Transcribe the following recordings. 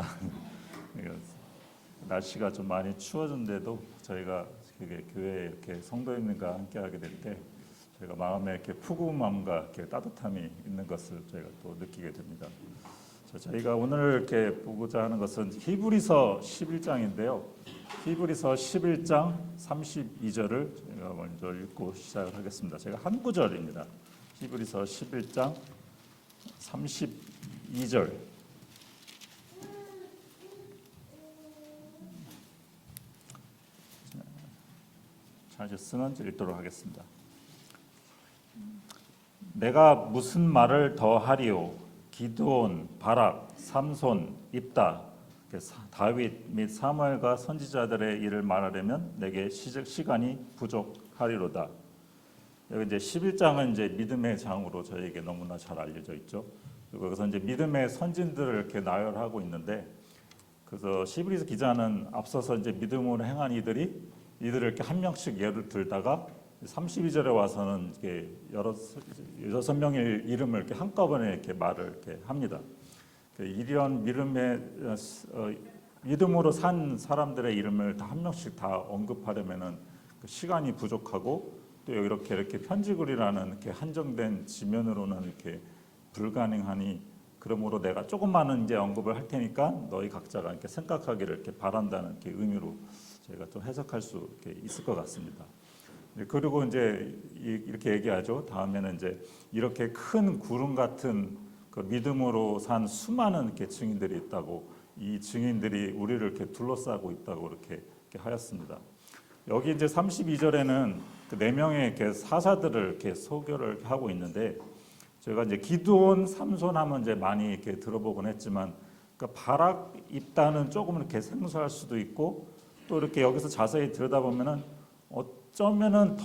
하겠습니다. 날씨가 좀 많이 추워졌는데도 저희가 교회에 이렇게 성도님들과 함께하게 될 때 저희가 마음에 이렇게 푸근함과 이렇게 따뜻함이 있는 것을 저희가 또 느끼게 됩니다. 저희가 오늘 이렇게 보고자 하는 것은 히브리서 11장인데요. 히브리서 11장 32절을 제가 먼저 읽고 시작을 하겠습니다. 제가 한 구절입니다. 히브리서 11장 32절. 잘 쓰는 읽도록 하겠습니다. 내가 무슨 말을 더 하리요? 기드온, 바락, 삼손, 입다, 다윗 및 사무엘과 선지자들의 일을 말하려면 내게 시간이 부족하리로다. 여기 이제 11장은 이제 믿음의 장으로 저에게 너무나 잘 알려져 있죠. 그리고 여기서 이제 믿음의 선진들을 이렇게 나열하고 있는데, 그래서 히브리서 기자는 앞서서 이제 믿음으로 행한 이들을 이렇게 한 명씩 예를 들다가 32절에 와서는 이렇게 여섯 명의 이름을 이렇게 한꺼번에 이렇게 말을 이렇게 합니다. 이런 믿음으로 산 사람들의 이름을 다 한 명씩 다 언급하려면은 시간이 부족하고 또 이렇게 편지글이라는 이렇게 한정된 지면으로는 이렇게 불가능하니, 그러므로 내가 조금만은 이제 언급을 할 테니까 너희 각자가 이렇게 생각하기를 이렇게 바란다는 이렇게 의미로 저희가 좀 해석할 수 있을 것 같습니다. 그리고 이제 이렇게 얘기하죠. 다음에는 이제 이렇게 큰 구름 같은 그 믿음으로 산 수많은 이렇게 증인들이 있다고, 이 증인들이 우리를 이렇게 둘러싸고 있다고 이렇게 하였습니다. 여기 이제 32절에는 그 4명의 이렇게 사사들을 이렇게 소개를 하고 있는데, 저희가 이제 기드온, 삼손 하면 이제 많이 이렇게 들어보곤 했지만, 그러니까 바락, 입다는 조금 이렇게 생소할 수도 있고, 또 이렇게 여기서 자세히 들여다보면은 어쩌면은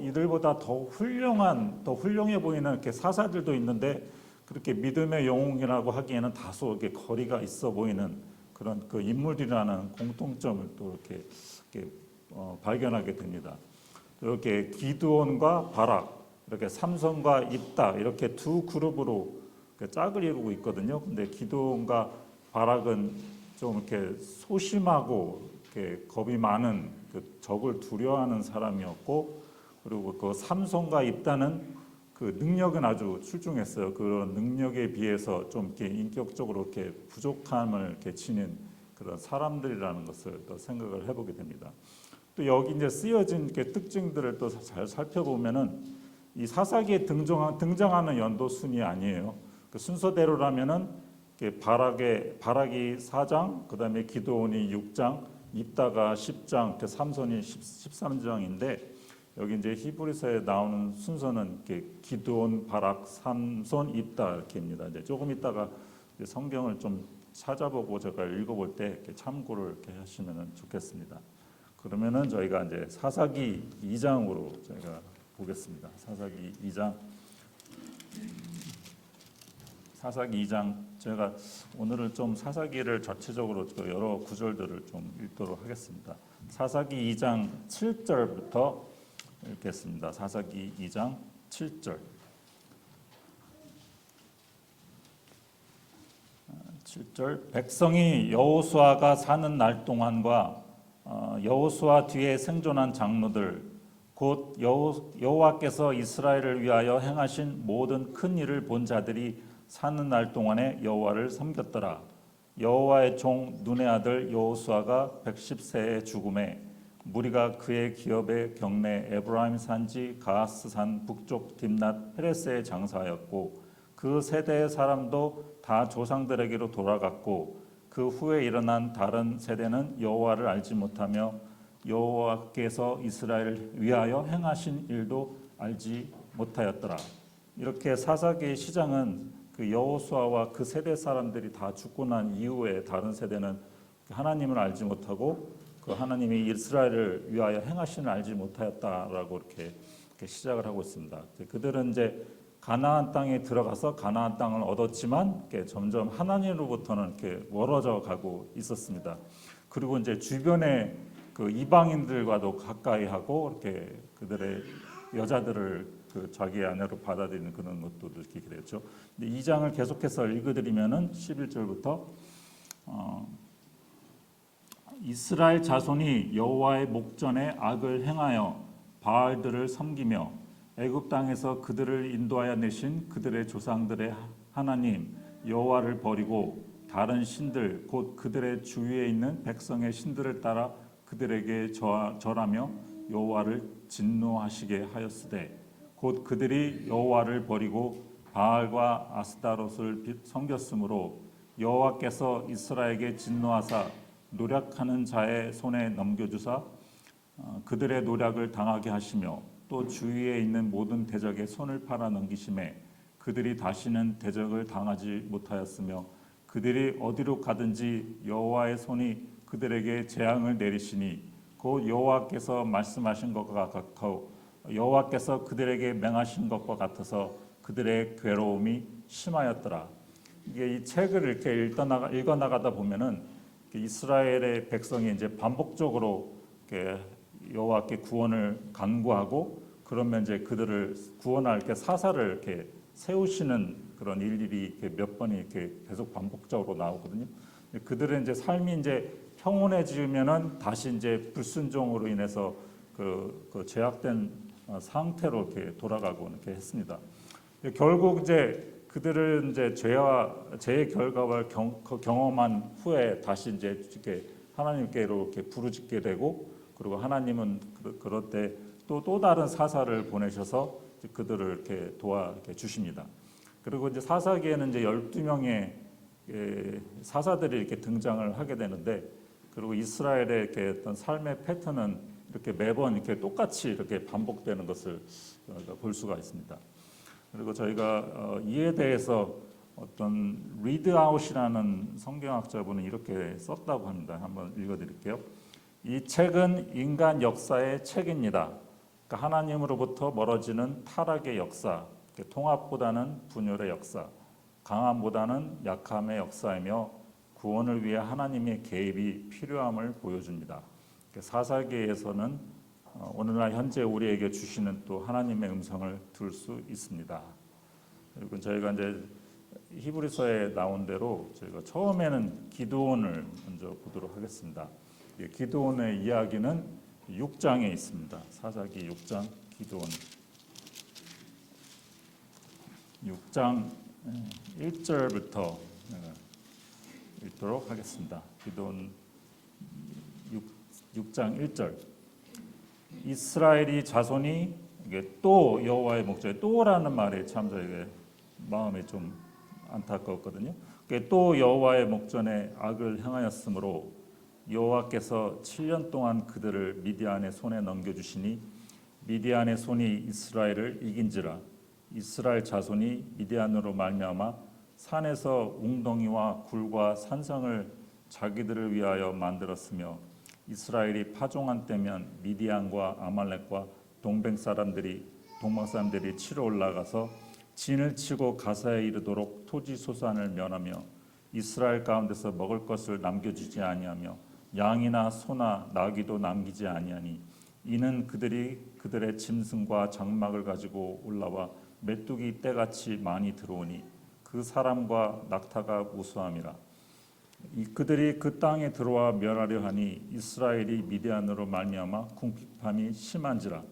이들보다 더 훌륭해 보이는 이렇게 사사들도 있는데, 그렇게 믿음의 영웅이라고 하기에는 다소 이렇게 거리가 있어 보이는 그런 그 인물이라는 공통점을 또 이렇게 발견하게 됩니다. 이렇게 기드온과 바락, 이렇게 삼손과 입다, 이렇게 두 그룹으로 짝을 이루고 있거든요. 근데 기드온과 바락은 좀 이렇게 소심하고 이렇게 겁이 많은 그 적을 두려워하는 사람이었고, 그리고 그 삼손과 입다는 그 능력은 아주 출중했어요. 그런 능력에 비해서 좀 이렇게 인격적으로 이렇게 부족함을 이렇게 지닌 그런 사람들이라는 것을 또 생각을 해보게 됩니다. 또 여기 이제 쓰여진 이렇게 특징들을 또 잘 살펴보면은 이 사사기에 등장하는 연도 순이 아니에요. 그 순서대로라면은 바락이 4장, 그다음에 기드온이 6장, 입다가 10장, 삼손이 13장인데, 여기 이제 히브리서에 나오는 순서는 이렇게 기드온, 바락, 삼손, 입다 이렇게입니다. 이제 조금 있다가 이제 성경을 좀 찾아보고 제가 읽어볼 때 이렇게 참고를 이렇게 하시면 좋겠습니다. 그러면은 저희가 이제 사사기 2장으로 저희가 보겠습니다. 사사기 2장 제가 오늘은 좀 사사기를 전체적으로 여러 구절들을 좀 읽도록 하겠습니다. 사사기 2장 7절부터 읽겠습니다. 사사기 2장 7절. 7절. 백성이 여호수아가 사는 날 동안과 여호수아 뒤에 생존한 장로들, 곧 여호와께서 이스라엘을 위하여 행하신 모든 큰 일을 본 자들이 사는 날 동안에 여호와를 섬겼더라. 여호와의 종 눈의 아들 여호수아가 110세에 죽음에 무리가 그의 기업의 경내 에브라임 산지 가하스산 북쪽 딥낫 페레스에 장사하였고, 그 세대의 사람도 다 조상들에게로 돌아갔고, 그 후에 일어난 다른 세대는 여호와를 알지 못하며 여호와께서 이스라엘을 위하여 행하신 일도 알지 못하였더라. 이렇게 사사기의 시장은 그 여호수아와 그 세대 사람들이 다 죽고 난 이후에 다른 세대는 하나님을 알지 못하고 그 하나님이 이스라엘을 위하여 행하신 을 알지 못하였다라고 이렇게 시작을 하고 있습니다. 그들은 이제 가나안 땅에 들어가서 가나안 땅을 얻었지만 점점 하나님으로부터는 이렇게 멀어져 가고 있었습니다. 그리고 이제 주변에 그 이방인들과도 가까이 하고 이렇게 그들의 여자들을 그 자기 아내로 받아들이는 그런 것도 느끼게 됐죠. 근데 2장을 계속해서 읽어드리면은 11절부터 이스라엘 자손이 여호와의 목전에 악을 행하여 바알들을 섬기며 애굽 땅에서 그들을 인도하여 내신 그들의 조상들의 하나님 여호와를 버리고 다른 신들 곧 그들의 주위에 있는 백성의 신들을 따라 그들에게 절하며 여호와를 진노하시게 하였으되 곧 그들이 여호와를 버리고 바알과 아스타롯을 섬겼으므로 여호와께서 이스라엘에게 진노하사 노략하는 자의 손에 넘겨주사 그들의 노략을 당하게 하시며 또 주위에 있는 모든 대적의 손을 팔아 넘기심에 그들이 다시는 대적을 당하지 못하였으며 그들이 어디로 가든지 여호와의 손이 그들에게 재앙을 내리시니 곧 여호와께서 말씀하신 것과 같고 여호와께서 그들에게 맹하신 것과 같아서 그들의 괴로움이 심하였더라. 이게 이 책을 이렇게 읽어 나가다 보면은 이스라엘의 백성이 이제 반복적으로 이렇게 여호와께 구원을 간구하고 그러면 이제 그들을 구원할 이렇게 사사를 이렇게 세우시는 그런 일들이 이렇게 몇 번이 이렇게 계속 반복적으로 나오거든요. 그들의 이제 삶이 이제 평온해지면은 다시 이제 불순종으로 인해서 그 죄악된 상태로 이렇게 돌아가고 이렇게 했습니다. 결국 이제 그들은 이제 죄의 결과를 경험한 후에 다시 이제 이렇게 하나님께로 이렇게 부르짖게 되고 그리고 하나님은 그럴 때 또 다른 사사를 보내셔서 그들을 이렇게 이렇게 주십니다. 그리고 이제 사사기에는 이제 12명의 사사들이 이렇게 등장을 하게 되는데 그리고 이스라엘의 이렇게 어떤 삶의 패턴은 이렇게 매번 이렇게 똑같이 이렇게 반복되는 것을 볼 수가 있습니다. 그리고 저희가 이에 대해서 어떤 리드아웃이라는 성경학자분은 이렇게 썼다고 합니다. 한번 읽어드릴게요. 이 책은 인간 역사의 책입니다. 그러니까 하나님으로부터 멀어지는 타락의 역사, 통합보다는 분열의 역사, 강함보다는 약함의 역사이며 구원을 위해 하나님의 개입이 필요함을 보여줍니다. 사사기에서는 오늘날 현재 우리에게 주시는 또 하나님의 음성을 들을 수 있습니다. 그리고 저희가 이제 히브리서에 나온 대로 저희가 처음에는 기드온을 먼저 보도록 하겠습니다. 기드온의 이야기는 6장에 있습니다. 사사기 6장 기드온 6장 1절부터 읽도록 하겠습니다. 기드온 6장 1절 이스라엘이 자손이 이게 또 여호와의 목전에 또라는 말이 참 저에게 마음에 좀 안타까웠거든요. 또 여호와의 목전에 악을 행하였으므로 여호와께서 7년 동안 그들을 미디안의 손에 넘겨주시니 미디안의 손이 이스라엘을 이긴지라 이스라엘 자손이 미디안으로 말미암아 산에서 웅덩이와 굴과 산성을 자기들을 위하여 만들었으며 이스라엘이 파종한 때면 미디안과 아말렉과 동방 사람들이 치러 올라가서 진을 치고 가사에 이르도록 토지 소산을 면하며 이스라엘 가운데서 먹을 것을 남겨주지 아니하며 양이나 소나 나귀도 남기지 아니하니 이는 그들이 그들의 짐승과 장막을 가지고 올라와 메뚜기 떼같이 많이 들어오니 그 사람과 낙타가 무수함이라. 그들이 그 땅에 들어와 멸하려 하니 이스라엘이 미디안으로 말미암아 궁핍함이 심한지라.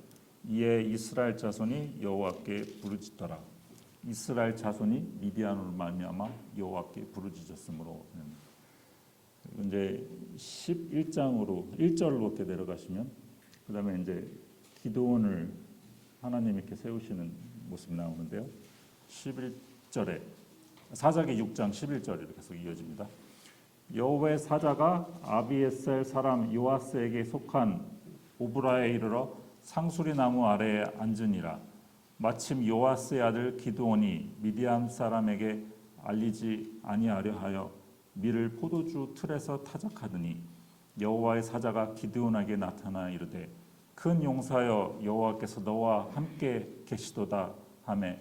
이에 이스라엘 자손이 여호와께 부르짖더라. 이스라엘 자손이 미디안으로 말미암아 여호와께 부르짖었으므로. 이제 11장으로 1절로 이렇게 내려가시면 그다음에 이제 기드온을 하나님 이렇게 세우시는 모습이 나오는데요. 11절에 사사기 6장 11절이 계속 이어집니다. 여호와의 사자가 아비에셀 사람 요아스에게 속한 오브라에 이르러 상수리 나무 아래에 앉으니라. 마침 요아스의 아들 기드온이 미디안 사람에게 알리지 아니하려 하여 밀을 포도주 틀에서 타작하더니 여호와의 사자가 기드온에게 나타나 이르되 큰 용사여 여호와께서 너와 함께 계시도다 하매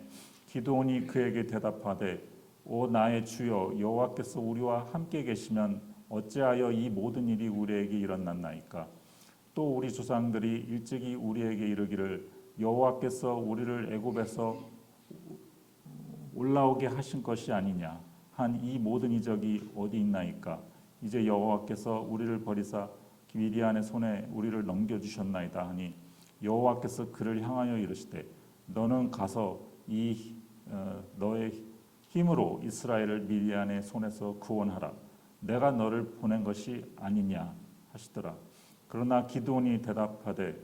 기드온이 그에게 대답하되 오 나의 주여 여호와께서 우리와 함께 계시면 어찌하여 이 모든 일이 우리에게 일어났나이까. 또 우리 조상들이 일찍이 우리에게 이르기를 여호와께서 우리를 애굽에서 올라오게 하신 것이 아니냐 한 이 모든 이적이 어디 있나이까. 이제 여호와께서 우리를 버리사 미디안의 손에 우리를 넘겨주셨나이다 하니 여호와께서 그를 향하여 이르시되 너는 가서 너의 힘으로 이스라엘을 미디안의 손에서 구원하라. 내가 너를 보낸 것이 아니냐 하시더라. 그러나 기드온이 대답하되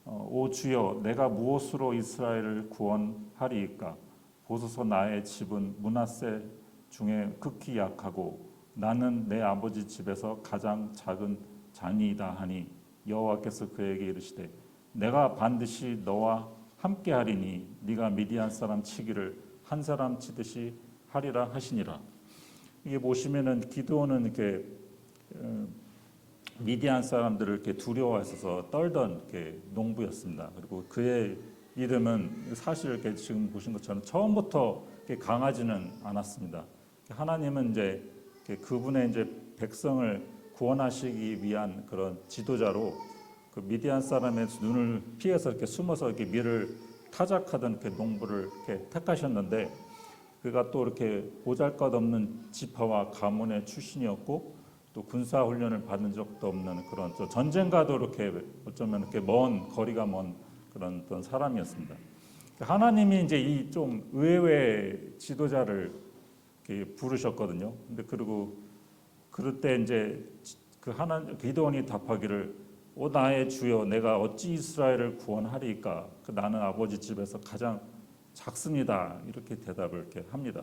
오 주여 내가 무엇으로 이스라엘을 구원하리이까? 보소서 나의 집은 므낫세 중에 극히 약하고 나는 내 아버지 집에서 가장 작은 자니이다 하니 여호와께서 그에게 이르시되 내가 반드시 너와 함께하리니 네가 미디안 사람 치기를 한 사람 치듯이 하리라 하시니라. 이게 보시면은 기드온은 이렇게 미디안 사람들을 이렇게 두려워해서 떨던 이렇게 농부였습니다. 그리고 그의 이름은 사실 이렇게 지금 보신 것처럼 처음부터 이렇게 강하지는 않았습니다. 하나님은 이제 그분의 이제 백성을 구원하시기 위한 그런 지도자로 그 미디안 사람의 눈을 피해서 이렇게 숨어서 이렇게 밀을 타작하던 이렇게 농부를 이렇게 택하셨는데 그가 또 이렇게 보잘것없는 지파와 가문의 출신이었고 또 군사 훈련을 받은 적도 없는 그런 전쟁과도 이렇게 어쩌면 이렇게 먼 거리가 먼 그런 어떤 사람이었습니다. 하나님이 이제 이 좀 의외의 지도자를 이렇게 부르셨거든요. 근데 그리고 그럴 때 이제 기드온이 답하기를 오 나의 주여 내가 어찌 이스라엘을 구원하리이까? 나는 아버지 집에서 가장 작습니다. 이렇게 대답을 이렇게 합니다.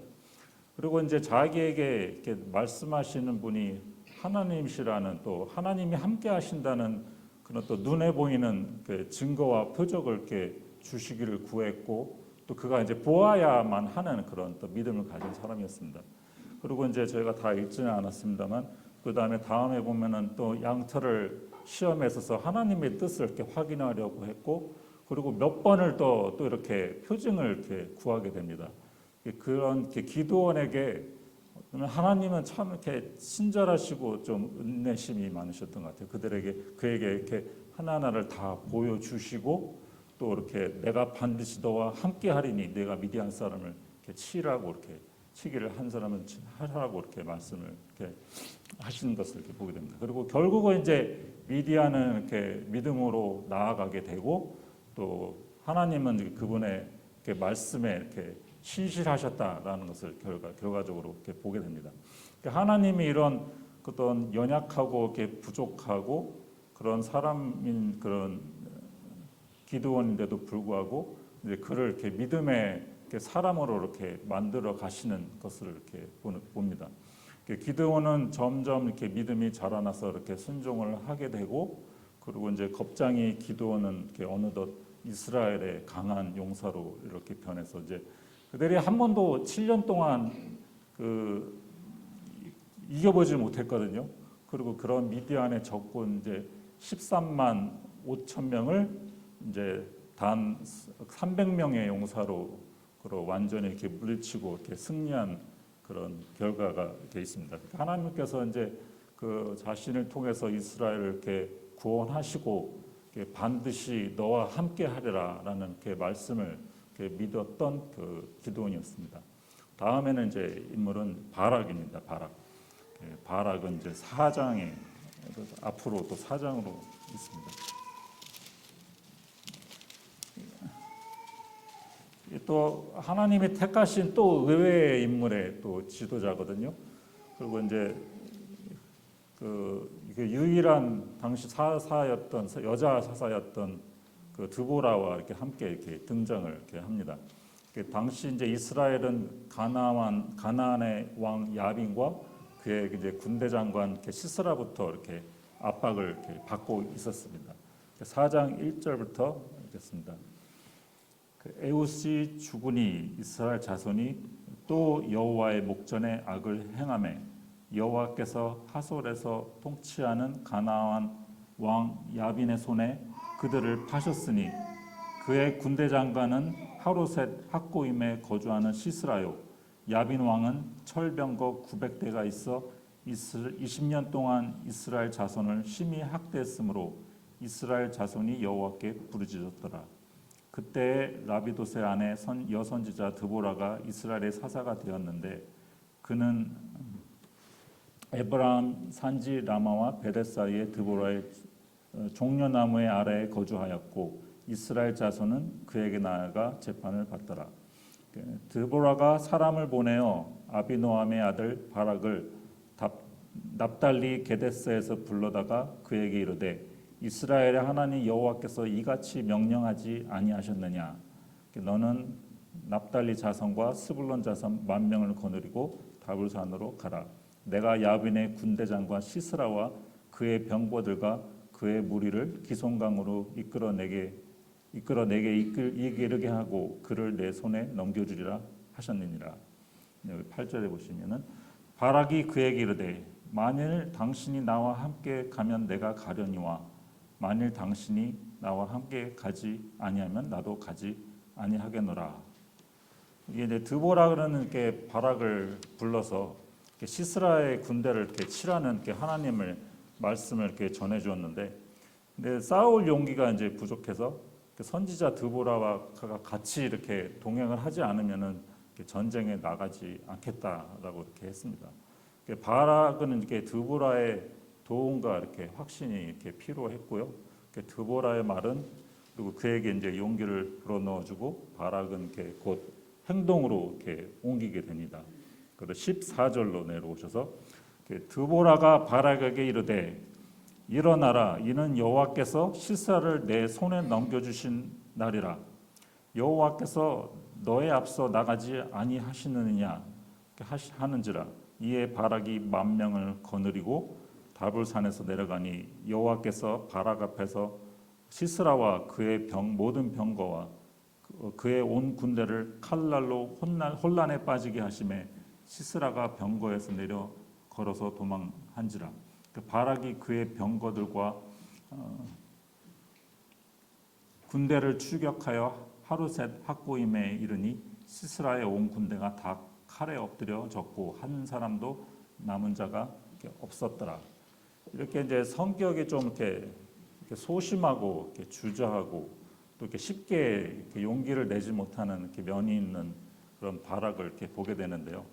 그리고 이제 자기에게 이렇게 말씀하시는 분이 하나님이시라는 또 하나님이 함께 하신다는 그런 또 눈에 보이는 그 증거와 표적을 이렇게 주시기를 구했고 또 그가 이제 보아야만 하는 그런 또 믿음을 가진 사람이었습니다. 그리고 이제 저희가 다 읽지는 않았습니다만 그 다음에 보면은 또 양털을 시험에 있어서 하나님의 뜻을 이렇게 확인하려고 했고 그리고 몇 번을 또 이렇게 표징을 이렇게 구하게 됩니다. 그런 기드온에게 하나님은 참 이렇게 친절하시고 좀 인내심이 많으셨던 것 같아요. 그에게 이렇게 하나하나를 다 보여주시고 또 이렇게 내가 반드시 너와 함께하리니 내가 미디안 사람을 이렇게 치기를 한 사람은 하라고 이렇게 말씀을 이렇게 하시는 것을 이렇게 보게 됩니다. 그리고 결국은 이제 미디안은 이렇게 믿음으로 나아가게 되고 또 하나님은 그분의 이렇게 말씀에 이렇게 신실하셨다라는 것을 결과적으로 이렇게 보게 됩니다. 하나님이 이런 어떤 연약하고 이렇게 부족하고 그런 사람인 그런 기드온인데도 불구하고 이제 그를 이렇게 믿음의 이렇게 사람으로 이렇게 만들어 가시는 것을 이렇게 봅니다. 기드온은 점점 이렇게 믿음이 자라나서 이렇게 순종을 하게 되고 그리고 이제 겁장이 기드온은 이렇게 어느덧 이스라엘의 강한 용사로 이렇게 변해서 이제 그들이 한 번도 7년 동안 이겨보지 못했거든요. 그리고 그런 미디안의 적군 이제 13만 5천 명을 이제 단 300명의 용사로 완전히 이렇게 물리치고 이렇게 승리한 그런 결과가 이렇게 있습니다. 하나님께서 이제 그 자신을 통해서 이스라엘을 이렇게 구원하시고 이렇게 반드시 너와 함께하리라라는 이렇게 말씀을 이렇게 믿었던 그 기드온이었습니다. 다음에는 이제 인물은 바락입니다. 바락은 이제 4장에 앞으로 또 4장으로 있습니다. 또 하나님이 택하신 또 의외의 인물의 또 지도자거든요. 그리고 이제 그 유일한 당시 사사였던 여자 사사였던 그 드보라와 이렇게 함께 이렇게 등장을 이렇게 합니다. 당시 이제 이스라엘은 가나안의 왕 야빈과 그의 이제 군대 장관 시스라부터 이렇게 압박을 이렇게 받고 있었습니다. 4장 1절부터 읽겠습니다. 에우시 주군이 이스라엘 자손이 또 여호와의 목전에 악을 행하매 여호와께서 하솔에서 통치하는 가나안 왕 야빈의 손에 그들을 파셨으니 그의 군대 장관은 하로셋 학고임에 거주하는 시스라요 야빈 왕은 철병거 900대가 있어 20년 동안 이스라엘 자손을 심히 학대했으므로 이스라엘 자손이 여호와께 부르짖었더라. 그때 라비도세 아내 여선지자 드보라가 이스라엘의 사사가 되었는데 그는 에브라임 산지 라마와 베렛 사이의 드보라의 종려나무의 아래에 거주하였고 이스라엘 자손은 그에게 나아가 재판을 받더라. 드보라가 사람을 보내어 아비노함의 아들 바락을 납달리 게데스에서 불러다가 그에게 이르되 이스라엘의 하나님 여호와께서 이같이 명령하지 아니하셨느냐? 너는 납달리 자손과 스불론 자손 10,000명을 거느리고 다불산으로 가라. 내가 야빈의 군대장과 시스라와 그의 병거들과 그의 무리를 기송강으로 이끌어 내게 이르게 하고 그를 내 손에 넘겨주리라 하셨느니라. 여기 8절에 보시면은 바락이 그에게 이르되 만일 당신이 나와 함께 가면 내가 가려니와 만일 당신이 나와 함께 가지 아니하면 나도 가지 아니하겠노라. 이게 이제 드보라는 게 바락을 불러서 시스라의 군대를 이렇게 치라는 이렇게 하나님을 말씀을 이렇게 전해 주었는데, 근데 싸울 용기가 이제 부족해서 선지자 드보라와 같이 이렇게 동행을 하지 않으면은 전쟁에 나가지 않겠다라고 이렇게 했습니다. 바락은 이렇게 드보라의 도움과 이렇게 확신이 이렇게 필요했고요. 드보라의 말은 그리고 그에게 이제 용기를 불어넣어주고 바락은 이렇게 곧 행동으로 이렇게 옮기게 됩니다. 그리고 14절로 내려오셔서 드보라가 바락에게 이르되 일어나라 이는 여호와께서 시스라를 내 손에 넘겨주신 날이라. 여호와께서 너의 앞서 나가지 아니하시느냐 하는지라. 이에 바락이 10,000명을 거느리고 다불산에서 내려가니 여호와께서 바락 앞에서 시스라와 그의 모든 병거와 그의 온 군대를 칼날로 혼란에 빠지게 하심에 시스라가 병거에서 내려 걸어서 도망한지라. 바락이 그의 병거들과 군대를 출격하여 하루셋 학고임에 이르니 시스라의 온 군대가 다 칼에 엎드려 졌고 한 사람도 남은 자가 없었더라. 이렇게 이제 성격이 좀 이렇게 소심하고 이렇게 주저하고 또 이렇게 쉽게 이렇게 용기를 내지 못하는 이렇게 면이 있는 그런 바락을 이렇게 보게 되는데요.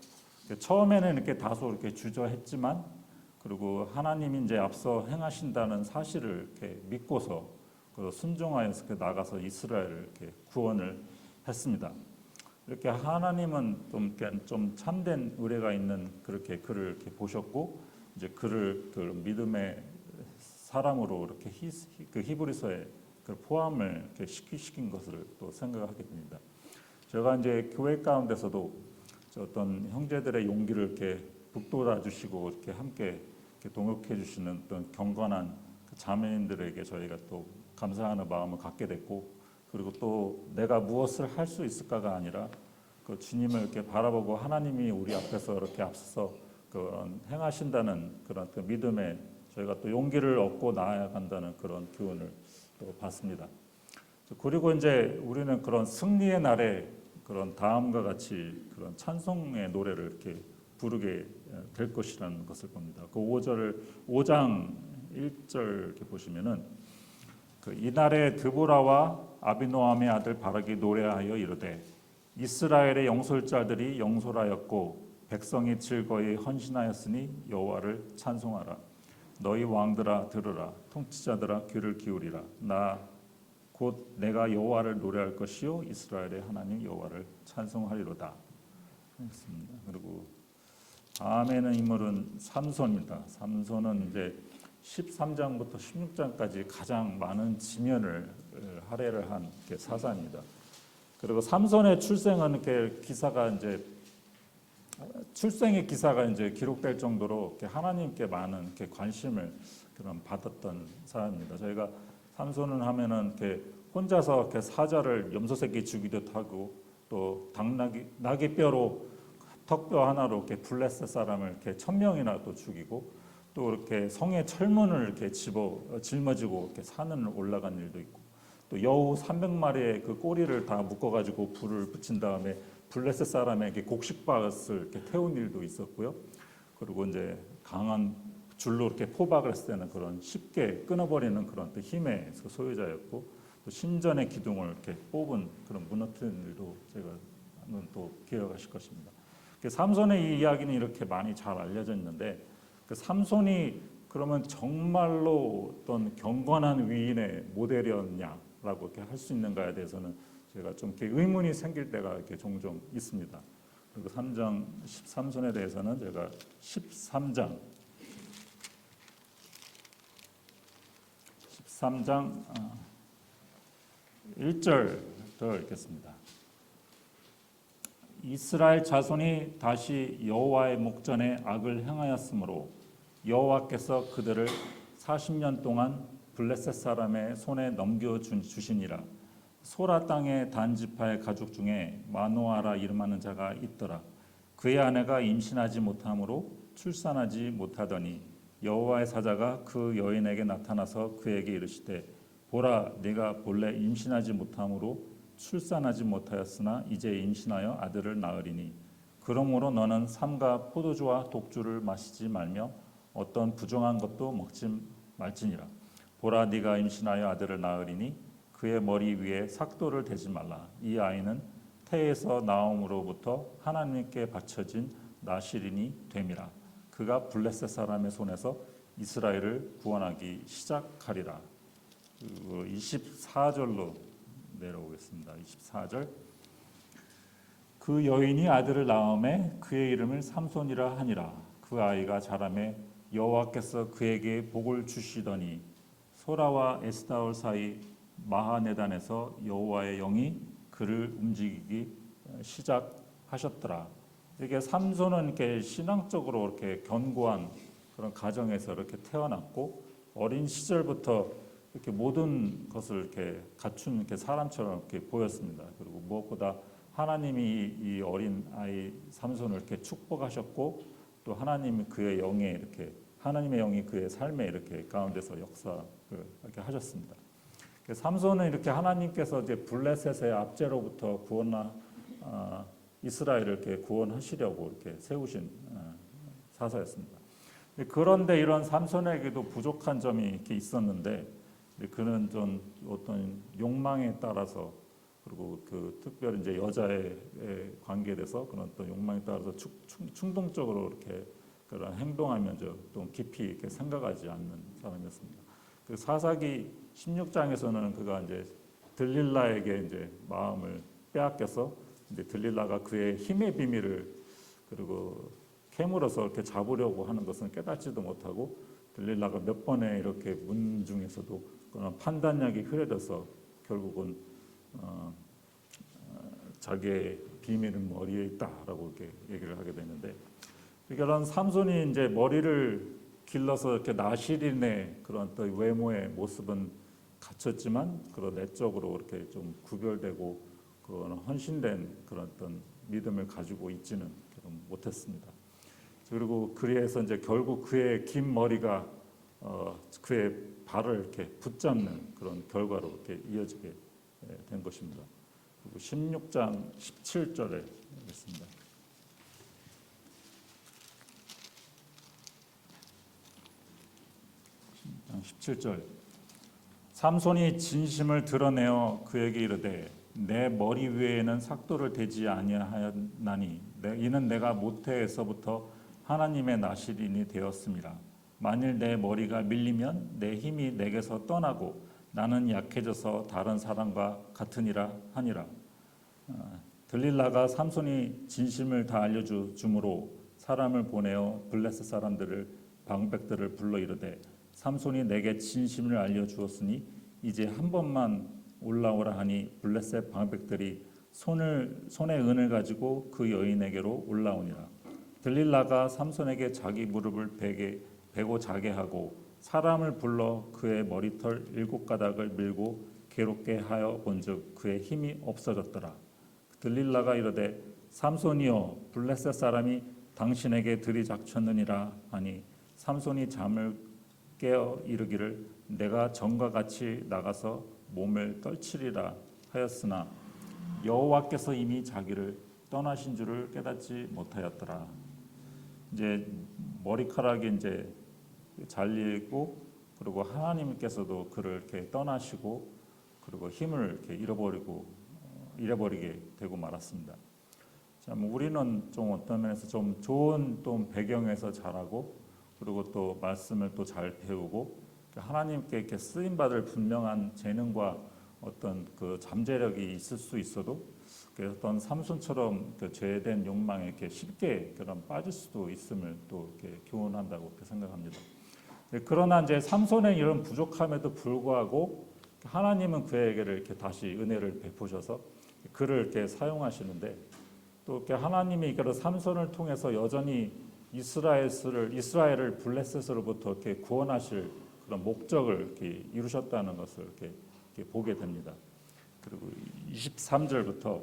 처음에는 이렇게 다소 이렇게 주저했지만 그리고 하나님이 이제 앞서 행하신다는 사실을 이렇게 믿고서 순종하여서 나가서 이스라엘을 이렇게 구원을 했습니다. 이렇게 하나님은 좀 참된 의뢰가 있는 그렇게 그를 이렇게 보셨고 이제 그를 그 믿음의 사람으로 이렇게 그 히브리서에 그 포함을 이렇게 시킨 것을 또 생각하게 됩니다. 제가 이제 교회 가운데서도 어떤 형제들의 용기를 이렇게 북돋아 주시고 이렇게 함께 이렇게 동역해 주시는 어떤 경건한 자매님들에게 저희가 또 감사하는 마음을 갖게 됐고, 그리고 또 내가 무엇을 할 수 있을까가 아니라 그 주님을 이렇게 바라보고 하나님이 우리 앞에서 이렇게 앞서서 그런 행하신다는 그런 그 믿음에 저희가 또 용기를 얻고 나아간다는 그런 교훈을 또 받습니다. 그리고 이제 우리는 그런 승리의 날에 그런 다음과 같이 그런 찬송의 노래를 이렇게 부르게 될 것이라는 것을 봅니다. 그 5장 1절 이렇게 보시면은 이날에 드보라와 아비노함의 아들 바락이 노래하여 이르되 이스라엘의 영솔자들이 영솔하였고 백성이 즐거이 헌신하였으니 여호와를 찬송하라. 너희 왕들아 들으라. 통치자들아 귀를 기울이라. 곧 내가 여호와를 노래할 것이요 이스라엘의 하나님 여호와를 찬송하리로다. 했습니다. 그리고 다음에는 인물은 삼손입니다. 삼손은 이제 13장부터 16장까지 가장 많은 지면을 할애를 한 사사입니다. 그리고 삼손의 출생은 이렇게 기사가 이제 출생의 기사가 이제 기록될 정도로 이렇게 하나님께 많은 이렇게 관심을 그런 받았던 사람입니다. 저희가 삼손을 하면은 이렇게 혼자서 이렇게 사자를 염소새끼 죽이듯 하고 또 나귀뼈로 턱뼈 하나로 이렇게 블레셋 사람을 이렇게 1,000명이나 또 죽이고 또 이렇게 성의 철문을 이렇게 짊어지고 이렇게 산을 올라간 일도 있고 또 여우 300마리의 그 꼬리를 다 묶어가지고 불을 붙인 다음에 블레셋 사람에게 곡식밭을 이렇게 태운 일도 있었고요. 그리고 이제 강한 줄로 이렇게 포박을 했을 때는 그런 쉽게 끊어버리는 그런 또 힘의 소유자였고 또 신전의 기둥을 이렇게 뽑은 그런 무너뜨린 일도 제가 또 기억하실 것입니다. 삼손의 이 이야기는 이렇게 많이 잘 알려져 있는데 그 삼손이 그러면 정말로 어떤 경건한 위인의 모델이었냐라고 이렇게 할 수 있는가에 대해서는 제가 좀 이렇게 의문이 생길 때가 이렇게 종종 있습니다. 그리고 3장 13손에 대해서는 제가 13장 1절을 읽겠습니다. 이스라엘 자손이 다시 여호와의 목전에 악을 행하였으므로 여호와께서 그들을 40년 동안 블레셋 사람의 손에 넘겨주시니라. 소라 땅의 단지파의 가족 중에 마노아라 이름하는 자가 있더라. 그의 아내가 임신하지 못함으로 출산하지 못하더니 여호와의 사자가 그 여인에게 나타나서 그에게 이르시되 보라 네가 본래 임신하지 못함으로 출산하지 못하였으나 이제 임신하여 아들을 낳으리니 그러므로 너는 삼가 포도주와 독주를 마시지 말며 어떤 부정한 것도 먹지 말지니라. 보라 네가 임신하여 아들을 낳으리니 그의 머리 위에 삭도를 대지 말라. 이 아이는 태에서 나옴으로부터 하나님께 바쳐진 나실인이 됨이라. 그가 블레셋 사람의 손에서 이스라엘을 구원하기 시작하리라. 24절로 내려오겠습니다. 24절. 그 여인이 아들을 낳음에 그의 이름을 삼손이라 하니라. 그 아이가 자라매 여호와께서 그에게 복을 주시더니 소라와 에스타올 사이 마하네단에서 여호와의 영이 그를 움직이기 시작하셨더라. 이게 삼손은 이렇게 신앙적으로 이렇게 견고한 그런 가정에서 이렇게 태어났고 어린 시절부터 이렇게 모든 것을 이렇게 갖춘 이렇게 사람처럼 이렇게 보였습니다. 그리고 무엇보다 하나님이 이 어린 아이 삼손을 이렇게 축복하셨고 또 하나님이 그의 영에 이렇게 하나님의 영이 그의 삶에 이렇게 가운데서 역사를 이렇게 하셨습니다. 삼손은 이렇게 하나님께서 이제 블레셋의 압제로부터 이스라엘을 이렇게 구원하시려고 이렇게 세우신 사사였습니다. 그런데 이런 삼손에게도 부족한 점이 이렇게 있었는데 그는 좀 어떤 욕망에 따라서 그리고 그 특별히 이제 여자의 관계에 대해서 그런 또 욕망에 따라서 충동적으로 이렇게 그런 행동하면서 또 깊이 이렇게 생각하지 않는 사람이었습니다. 그 사사기 16장에서는 그가 이제 들릴라에게 이제 마음을 빼앗겨서 이제 들릴라가 그의 힘의 비밀을 그리고 캐물어서 이렇게 잡으려고 하는 것은 깨닫지도 못하고 들릴라가 몇 번의 이렇게 문 중에서도 그런 판단력이 흐려져서 결국은 자기의 비밀은 머리에 있다라고 이렇게 얘기를 하게 되는데 그런 삼손이 이제 머리를 길러서 이렇게 나실인의 그런 또 외모의 모습은 갖췄지만 그런 내적으로 이렇게 좀 구별되고 그런 헌신된 그런 어떤 믿음을 가지고 있지는 못했습니다. 그리고 그래서 이제 결국 그의 긴 머리가 그의 발을 이렇게 붙잡는 그런 결과로 이렇게 이어지게 된 것입니다. 그리고 16장 17절에 있습니다. 17절. 삼손이 진심을 드러내어 그에게 이르되 내 머리 위에는 삭도를 대지 아니하였나니 이는 내가 모태에서부터 하나님의 나실인이 되었음이라. 만일 내 머리가 밀리면 내 힘이 내게서 떠나고 나는 약해져서 다른 사람과 같으니라 하니라. 들릴라가 삼손이 진심을 다 알려주므로 사람을 보내어 블레셋 사람들을 방백들을 불러 이르되 삼손이 내게 진심을 알려주었으니 이제 한 번만 올라오라 하니 블레셋 방백들이 손에 은을 가지고 그 여인에게로 올라오니라. 들릴라가 삼손에게 자기 무릎을 베고 자게 하고 사람을 불러 그의 머리털 7가닥을 밀고 괴롭게 하여 본즉 그의 힘이 없어졌더라. 들릴라가 이르되 삼손이여 블레셋 사람이 당신에게 들이닥쳤느니라 하니 삼손이 잠을 깨어 이르기를 내가 전과 같이 나가서 몸을 떨치리라 하였으나 여호와께서 이미 자기를 떠나신 줄을 깨닫지 못하였더라. 이제 머리카락이 이제 잘리고 그리고 하나님께서도 그를 이렇게 떠나시고 그리고 힘을 이렇게 잃어버리게 되고 말았습니다. 참 우리는 좀 어떤 면에서 좀 좋은 또 배경에서 자라고 그리고 또 말씀을 또 잘 배우고 하나님께 이렇게 쓰임 받을 분명한 재능과 어떤 그 잠재력이 있을 수 있어도 어떤 삼손처럼 그 죄된 욕망에 이렇게 쉽게 그런 빠질 수도 있음을 또 이렇게 교훈한다고 이렇게 생각합니다. 그러나 이제 삼손의 이런 부족함에도 불구하고 하나님은 그에게를 이렇게 다시 은혜를 베푸셔서 그를 이렇게 사용하시는데 또 이렇게 하나님이 그 삼손을 통해서 여전히 이스라엘을 블레셋으로부터 이렇게 구원하실 그런 목적을 이렇게 이루셨다는 것을 이렇게 보게 됩니다. 그리고 23절부터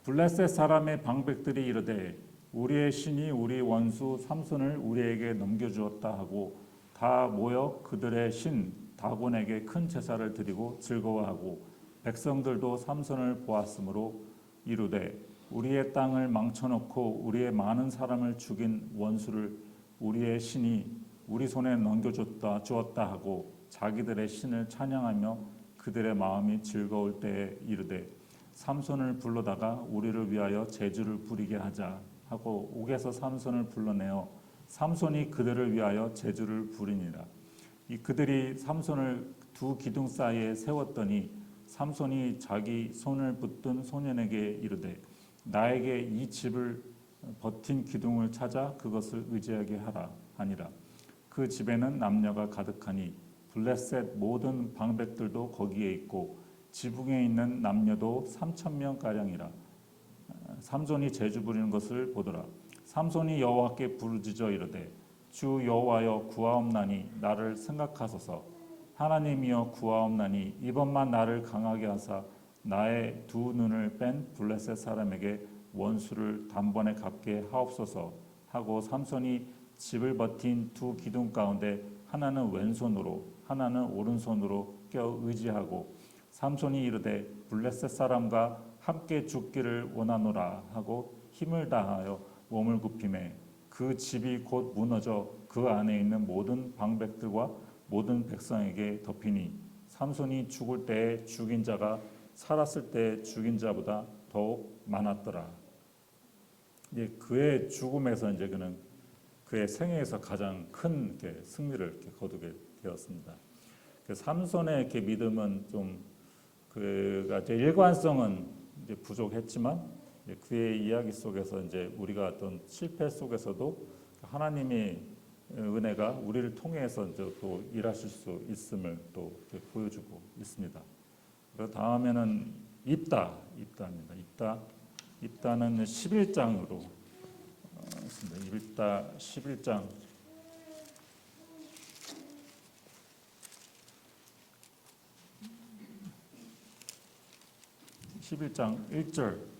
블레셋 사람의 방백들이 이르되 우리의 신이 우리 원수 삼손을 우리에게 넘겨주었다 하고 다 모여 그들의 신 다곤에게 큰 제사를 드리고 즐거워하고 백성들도 삼손을 보았으므로 이르되 우리의 땅을 망쳐놓고 우리의 많은 사람을 죽인 원수를 우리의 신이 우리 손에 주었다 하고 자기들의 신을 찬양하며 그들의 마음이 즐거울 때에 이르되 삼손을 불러다가 우리를 위하여 제주를 부리게 하자 하고 옥에서 삼손을 불러내어 삼손이 그들을 위하여 제주를 부리니라. 이 그들이 삼손을 두 기둥 사이에 세웠더니 삼손이 자기 손을 붙든 소년에게 이르되 나에게 이 집을 버틴 기둥을 찾아 그것을 의지하게 하라 하니라. 그 집에는 남녀가 가득하니 블레셋 모든 방백들도 거기에 있고 지붕에 있는 남녀도 3,000명 가량이라. 삼손이 제주 부리는 것을 보더라. 삼손이 여호와께 부르짖어 이르되 주 여호와여 구하옵나니 나를 생각하소서. 하나님이여 구하옵나니 이번만 나를 강하게 하사 나의 두 눈을 뺀 블레셋 사람에게 원수를 단번에 갚게 하옵소서 하고 삼손이 집을 버틴 두 기둥 가운데 하나는 왼손으로 하나는 오른손으로 껴 의지하고 삼손이 이르되 블레셋 사람과 함께 죽기를 원하노라 하고 힘을 다하여 몸을 굽히매 그 집이 곧 무너져 그 안에 있는 모든 방백들과 모든 백성에게 덮이니 삼손이 죽을 때에 죽인 자가 살았을 때 죽인 자보다 더욱 많았더라. 이제 그의 죽음에서 이제 그는 그의 생애에서 가장 큰 승리를 이렇게 거두게 되었습니다. 삼손의 이렇게 믿음은 좀 그가 이제 일관성은 이제 부족했지만 그의 이야기 속에서 이제 우리가 어떤 실패 속에서도 하나님의 은혜가 우리를 통해서 이제 또 일하실 수 있음을 또 보여주고 있습니다. 그 다음에는 입다입니다. 입다는 11장으로 있습니다. 입다 11장 11장 1절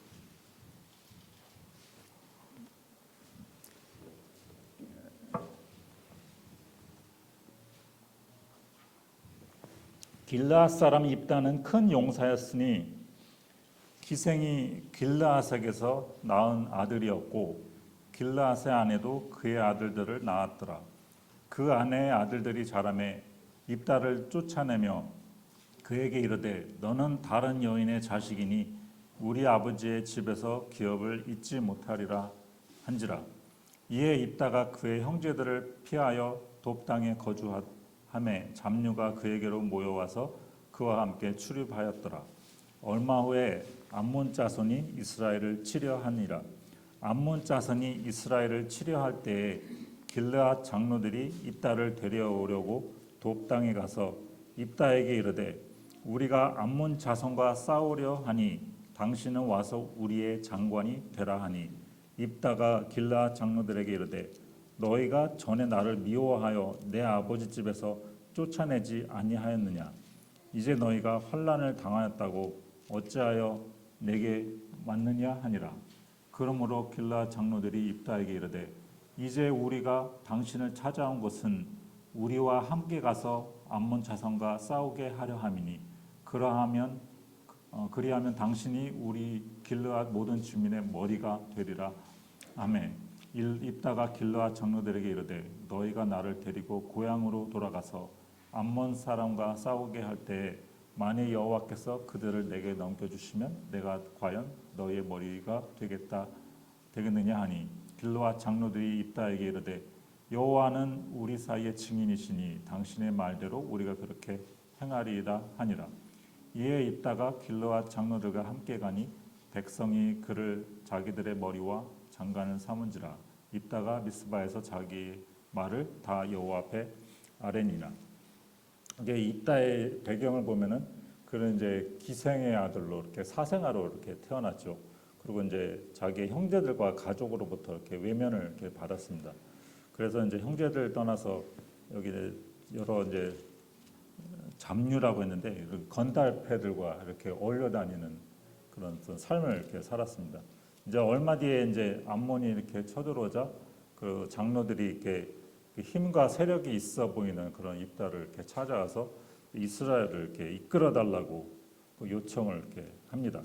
길르앗 사람 입다는 큰 용사였으니 기생이 길르앗에게서 낳은 아들이었고 길르앗의 아내도 그의 아들들을 낳았더라. 그 아내의 아들들이 자라매 입다를 쫓아내며 그에게 이르되 너는 다른 여인의 자식이니 우리 아버지의 집에서 기업을 잊지 못하리라 한지라. 이에 입다가 그의 형제들을 피하여 돕당에 거주하매 잡류가 그에게로 모여와서 그와 함께 출입하였더라. 얼마 후에 암몬 자손이 이스라엘을 치려하니라. 암몬 자손이 이스라엘을 치려할 때에 길르앗 장로들이 입다를 데려오려고 돕당에 가서 입다에게 이르되 우리가 암몬 자손과 싸우려 하니 당신은 와서 우리의 장관이 되라 하니 입다가 길르앗 장로들에게 이르되 너희가 전에 나를 미워하여 내 아버지 집에서 쫓아내지 아니하였느냐. 이제 너희가 환난을 당하였다고 어찌하여 내게 왔느냐 하니라. 그러므로 길르앗 장로들이 입다에게 이르되 이제 우리가 당신을 찾아온 것은 우리와 함께 가서 암몬 자손과 싸우게 하려 함이니 그리하면 당신이 우리 길르앗 모든 주민의 머리가 되리라. 아멘. 입다가 길르앗 장로들에게 이르되 너희가 나를 데리고 고향으로 돌아가서 암몬 사람과 싸우게 할 때에 만일 여호와께서 그들을 내게 넘겨주시면 내가 과연 너희의 머리가 되겠느냐 하니 길르앗 장로들이 입다에게 이르되 여호와는 우리 사이의 증인이시니 당신의 말대로 우리가 그렇게 행하리이다 하니라. 이에 입다가 길르앗 장로들과 함께 가니 백성이 그를 자기들의 머리와 장관을 삼은지라. 입다가 미스바에서 자기 말을 다 여호와 앞에 아뢰니라. 이게 입다의 배경을 보면은 그는 이제 기생의 아들로 이렇게 사생아로 이렇게 태어났죠. 그리고 이제 자기 형제들과 가족으로부터 이렇게 외면을 이렇게 받았습니다. 그래서 이제 형제들 떠나서 여기 여러 이제 잡류라고 했는데 건달패들과 이렇게 어울려 다니는 그런 삶을 이렇게 살았습니다. 이제 얼마 뒤에 이제 암몬이 이렇게 쳐들어오자 그 장로들이 이렇게 힘과 세력이 있어 보이는 그런 입다를 이렇게 찾아와서 이스라엘을 이렇게 이끌어 달라고 요청을 이렇게 합니다.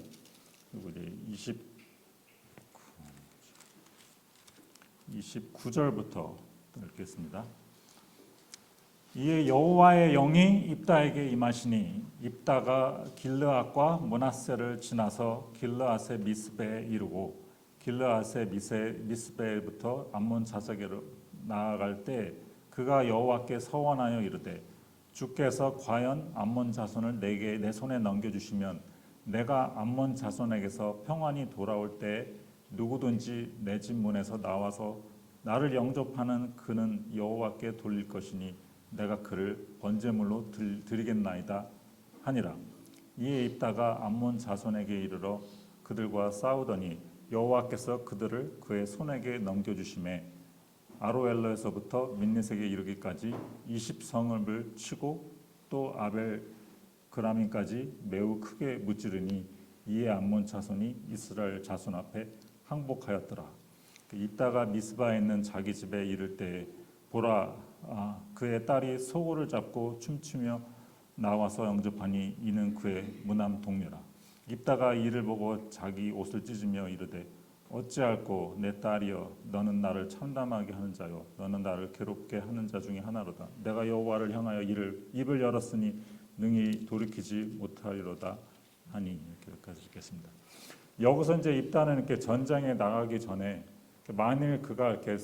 그리고 이제 29절부터 읽겠습니다. 이에 여호와의 영이 입다에게 임하시니 입다가 길르앗과 므낫세를 지나서 길르앗의 미스베에 이르고 길르앗의 미스베부터 암몬 자석으로 나아갈 때 그가 여호와께 서원하여 이르되 주께서 과연 암몬 자손을 내 손에 넘겨주시면 내가 암몬 자손에게서 평안히 돌아올 때 누구든지 내 집 문에서 나와서 나를 영접하는 그는 여호와께 돌릴 것이니 내가 그를 번제물로 드리겠나이다 하니라. 이에 입다가 암몬 자손에게 이르러 그들과 싸우더니 여호와께서 그들을 그의 손에게 넘겨주심에 아로엘로에서부터 민니색에 이르기까지 20성읍을 치고 또 아벨 그라민까지 매우 크게 무찌르니 이에 암몬 자손이 이스라엘 자손 앞에 항복하였더라. 입다가 미스바에 있는 자기 집에 이를 때 보라 그의 딸이 소고를 잡고 춤추며 나와서 영접하니 이는 그의 무남 동료라. 입다가 이를 보고 자기 옷을 찢으며 이르되 어찌할꼬 내 딸이여 너는 나를 참담하게 하는 자요 너는 나를 괴롭게 하는 자 중에 하나로다. 내가 여호와를 향하여 입을 열었으니 능히 돌이키지 못하리로다 하니. 이렇게 읽겠습니다. 여기서 이제 입다는 이렇게 전장에 나가기 전에 만일 그가 이렇게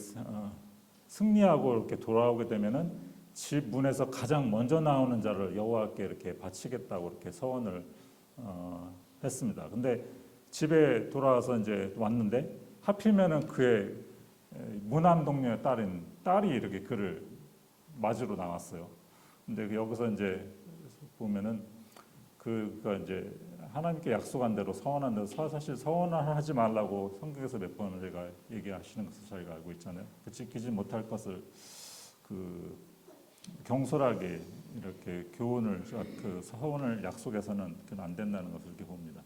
승리하고 이렇게 돌아오게 되면은 집 문에서 가장 먼저 나오는 자를 여호와께 이렇게 바치겠다고 이렇게 서원을 했습니다. 근데 집에 돌아와서 이제 왔는데 하필이면은 그의 무남 동료의 딸이 이렇게 그를 맞으러 나왔어요. 근데 여기서 이제 보면은 그가 이제 하나님께 약속한 대로 서원한 대로 사실 서원을 하지 말라고 성경에서 몇 번을 제가 얘기하시는 것을 저희가 알고 있잖아요. 지키지 못할 것을 경솔하게 이렇게 교훈을 그 서원을 약속해서는 안 된다는 것을 이렇게 봅니다.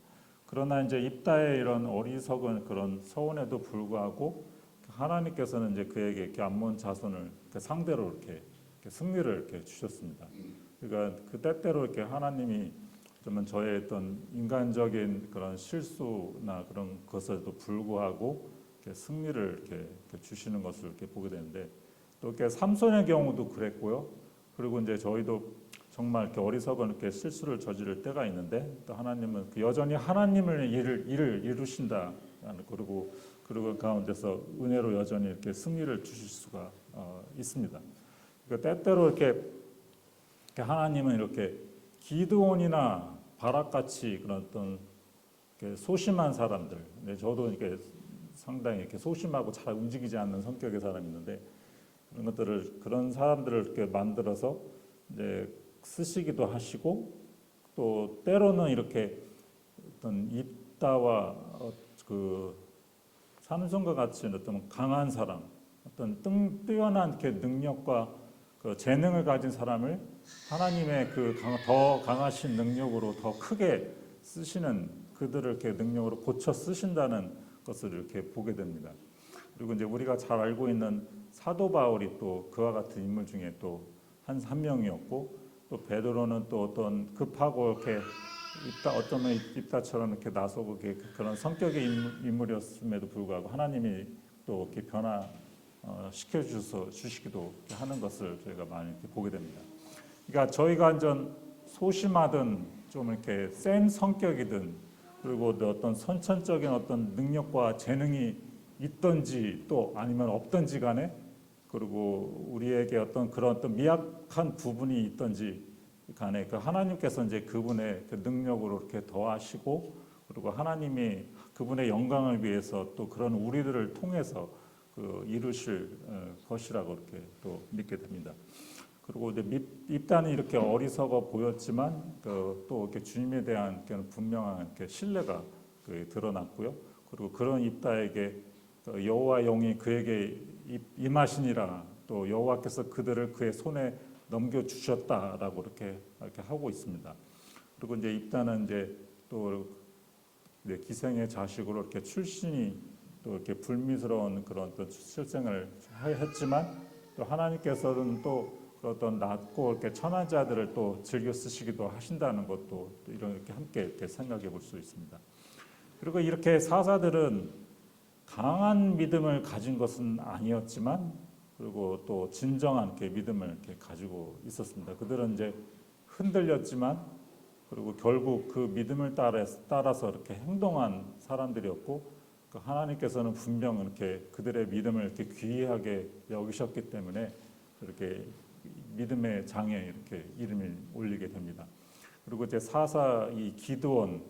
그러나 이제 입다의 이런 어리석은 그런 서원에도 불구하고 하나님께서는 이제 그에게 이렇게 암몬 자손을 상대로 이렇게 승리를 이렇게 주셨습니다. 그러니까 그 때때로 이렇게 하나님이 그러면 저의 어떤 인간적인 그런 실수나 그런 것에도 불구하고 이렇게 승리를 이렇게 주시는 것을 이렇게 보게 되는데 또 이렇게 삼손의 경우도 그랬고요. 그리고 이제 저희도 정말 이렇게 어리석은 이렇게 실수를 저지를 때가 있는데 또 하나님은 여전히 하나님을 일을 이루신다. 그리고 그 가운데서 은혜로 여전히 이렇게 승리를 주실 수가 있습니다. 그러니까 때때로 이렇게 하나님은 이렇게 기드온이나 바락같이 그런 어떤 소심한 사람들, 저도 이렇게 상당히 이렇게 소심하고 잘 움직이지 않는 성격의 사람이 있는데 그런 사람들을 이렇게 만들어서 이제 쓰시기도 하시고 또 때로는 이렇게 어떤 입다와 그 삼손과 같이 어떤 강한 사람, 어떤 뛰어난 이렇게 능력과 그 재능을 가진 사람을 하나님의 더 강하신 능력으로 더 크게 쓰시는 그들을 이렇게 능력으로 고쳐 쓰신다는 것을 이렇게 보게 됩니다. 그리고 이제 우리가 잘 알고 있는 사도 바울이 또 그와 같은 인물 중에 또 한 명이었고 또 베드로는 또 어떤 급하고 이렇게 어쩌면 입다처럼 이렇게 나서고 그런 성격의 인물이었음에도 불구하고 하나님이 또 이렇게 시켜 주시기도 하는 것을 저희가 많이 이렇게 보게 됩니다. 그러니까 저희가 완전 소심하든 좀 이렇게 센 성격이든 그리고 어떤 선천적인 어떤 능력과 재능이 있든지 또 아니면 없든지 간에, 그리고 우리에게 그런 어떤 미약한 부분이 있든지 간에 그 하나님께서 이제 그분의 그 능력으로 이렇게 더하시고, 그리고 하나님이 그분의 영광을 위해서 또 그런 우리들을 통해서 그 이루실 것이라고 이렇게 또 믿게 됩니다. 그리고 이제 입단은 이렇게 어리석어 보였지만 또 이렇게 주님에 대한 분명한 이렇게 신뢰가 드러났고요. 그리고 그런 입다에게 여호와 영이 그에게 임하시니라, 또 여호와께서 그들을 그의 손에 넘겨 주셨다라고 이렇게 하고 있습니다. 그리고 이제 입다는 이제 또 이제 기생의 자식으로 이렇게 출신이 또 이렇게 불미스러운 그런 또 출생을 했지만, 또 하나님께서는 또 어떤 낮고 이렇게 천한 자들을 또 즐겨 쓰시기도 하신다는 것도 또 이렇게 함께 이렇게 생각해 볼 수 있습니다. 그리고 이렇게 사사들은 강한 믿음을 가진 것은 아니었지만, 그리고 또 진정한 이렇게 믿음을 이렇게 가지고 있었습니다. 그들은 이제 흔들렸지만, 그리고 결국 그 믿음을 따라서 이렇게 행동한 사람들이었고, 그 하나님께서는 분명 이렇게 그들의 믿음을 이렇게 귀하게 여기셨기 때문에 이렇게 믿음의 장에 이렇게 이름을 올리게 됩니다. 그리고 이제 사사 이 기드온,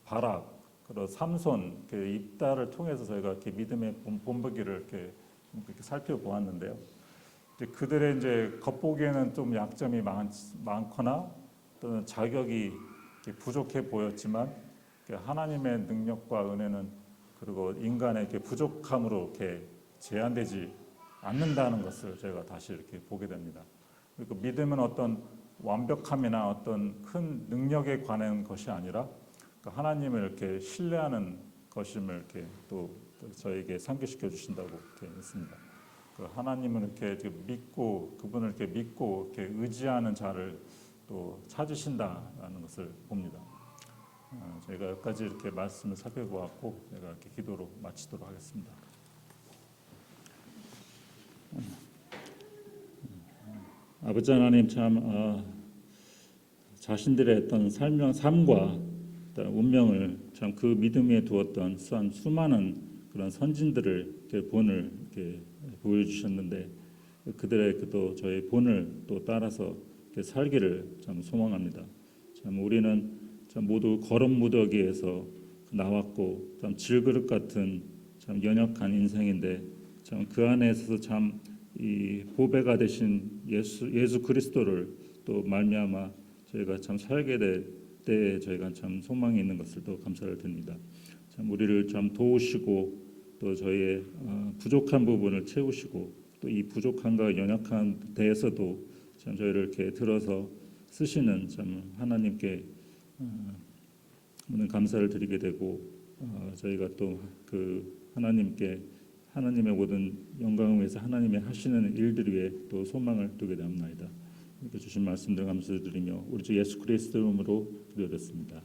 바락, 그리고 삼손, 입다를 통해서 저희가 이렇게 믿음의 본보기를 이렇게 살펴보았는데요. 이제 그들의 이제 겉보기에는 좀 약점이 많거나 또는 자격이 부족해 보였지만, 하나님의 능력과 은혜는 그리고 인간의 부족함으로 이렇게 제한되지 않는다는 것을 저희가 다시 이렇게 보게 됩니다. 그리고 믿음은 어떤 완벽함이나 어떤 큰 능력에 관한 것이 아니라 하나님을 이렇게 신뢰하는 것임을 이렇게 또 저에게 상기시켜 주신다고 이렇게 했습니다. 그 하나님을 이렇게 믿고 그분을 이렇게 믿고 이렇게 의지하는 자를 또 찾으신다라는 것을 봅니다. 저희가 여기까지 이렇게 말씀을 살펴보았고, 제가 이렇게 기도로 마치도록 하겠습니다. 아버지 하나님, 참 자신들의 어떤 삶과 운명을 참 그 믿음 위에 두었던 수많은 그런 선진들을 이렇게 본을 이렇게 보여주셨는데, 그들의 또 저희 본을 또 따라서 이렇게 살기를 참 소망합니다. 참 우리는 참 모두 거름 무더기에서 나왔고, 참 질그릇 같은 참 연약한 인생인데, 참 그 안에서 참 이 보배가 되신 예수 그리스도를 또 말미암아 저희가 참 살게 될 때에 저희가 참 소망이 있는 것을 또 감사를 드립니다. 참 우리를 참 도우시고 또 저희의 부족한 부분을 채우시고, 또 이 부족함과 연약한 데에서도 참 저희를 이렇게 들어서 쓰시는 참 하나님께 오늘 감사를 드리게 되고, 저희가 또 그 하나님의 모든 영광을 위해서 하나님의 하시는 일들 위해 또 소망을 두게 되옵나이다. 이렇게 주신 말씀들 감사드리며 우리 주 예수 그리스도 이름으로 기도드렸습니다.